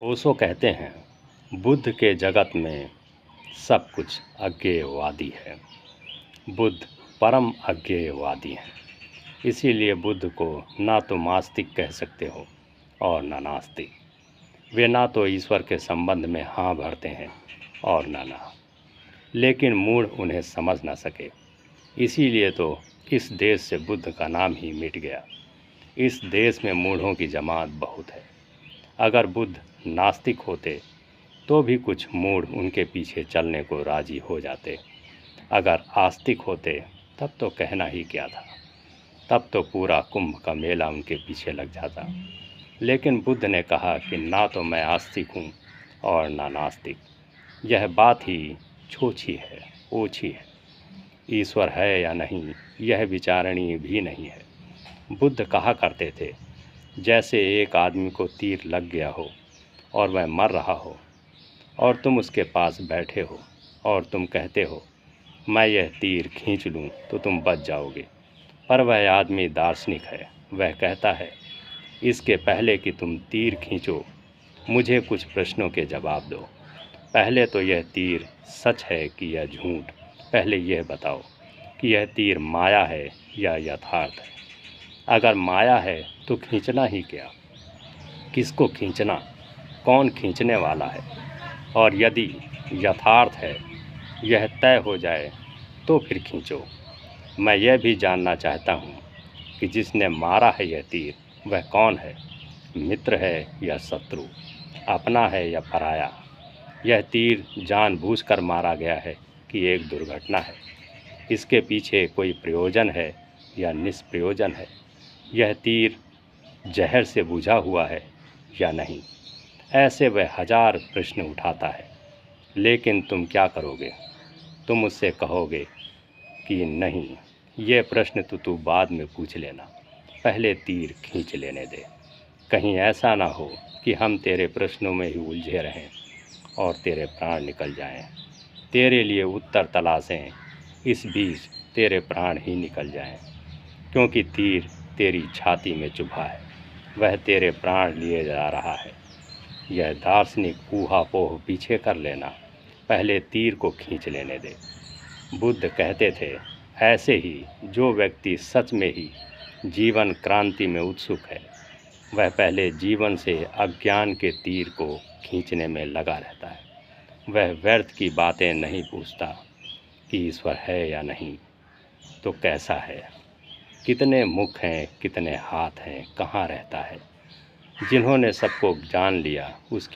ओशो कहते हैं, बुद्ध के जगत में सब कुछ अज्ञेयवादी है। बुद्ध परम अज्ञेयवादी हैं। इसीलिए बुद्ध को ना तो आस्तिक कह सकते हो और ना नास्तिक। वे ना तो ईश्वर के संबंध में हाँ भरते हैं और ना। लेकिन मूढ़ उन्हें समझ ना सके। इसीलिए तो इस देश से बुद्ध का नाम ही मिट गया। इस देश में मूढ़ों की जमात बहुत है। अगर बुद्ध नास्तिक होते तो भी कुछ मूढ़ उनके पीछे चलने को राजी हो जाते। अगर आस्तिक होते तब तो कहना ही क्या था। तब तो पूरा कुंभ का मेला उनके पीछे लग जाता। लेकिन बुद्ध ने कहा कि ना तो मैं आस्तिक हूँ और ना नास्तिक। यह बात ही छोटी है, ओछी है। ईश्वर है या नहीं यह विचारणीय भी नहीं है। बुद्ध कहा करते थे, जैसे एक आदमी को तीर लग गया हो और वह मर रहा हो और तुम उसके पास बैठे हो और तुम कहते हो मैं यह तीर खींच लूँ तो तुम बच जाओगे। पर वह आदमी दार्शनिक है। वह कहता है, इसके पहले कि तुम तीर खींचो मुझे कुछ प्रश्नों के जवाब दो। पहले तो यह तीर सच है कि यह झूठ। पहले यह बताओ कि यह तीर माया है या यथार्थ है। अगर माया है तो खींचना ही क्या? किसको खींचना? कौन खींचने वाला है? और यदि यथार्थ है, यह तय हो जाए तो फिर खींचो। मैं यह भी जानना चाहता हूँ कि जिसने मारा है यह तीर वह कौन है? मित्र है या शत्रु? अपना है या पराया? यह तीर जानबूझकर मारा गया है कि एक दुर्घटना है? इसके पीछे कोई प्रयोजन है या निष्प्रयोजन है? यह तीर जहर से बुझा हुआ है या नहीं? ऐसे वह हजार प्रश्न उठाता है। लेकिन तुम क्या करोगे? तुम उससे कहोगे कि नहीं, ये प्रश्न तो तू बाद में पूछ लेना, पहले तीर खींच लेने दे। कहीं ऐसा ना हो कि हम तेरे प्रश्नों में ही उलझे रहें और तेरे प्राण निकल जाएं। तेरे लिए उत्तर तलाशें, इस बीच तेरे प्राण ही निकल जाएं। क्योंकि तीर तेरी छाती में चुभा है, वह तेरे प्राण लिए जा रहा है। यह दार्शनिक ऊहापोह पीछे कर लेना, पहले तीर को खींच लेने दे। बुद्ध कहते थे, ऐसे ही जो व्यक्ति सच में ही जीवन क्रांति में उत्सुक है वह पहले जीवन से अज्ञान के तीर को खींचने में लगा रहता है। वह व्यर्थ की बातें नहीं पूछता कि ईश्वर है या नहीं तो कैसा है, कितने मुख हैं, कितने हाथ हैं, कहाँ रहता है। जिन्होंने सबको जान लिया उसकी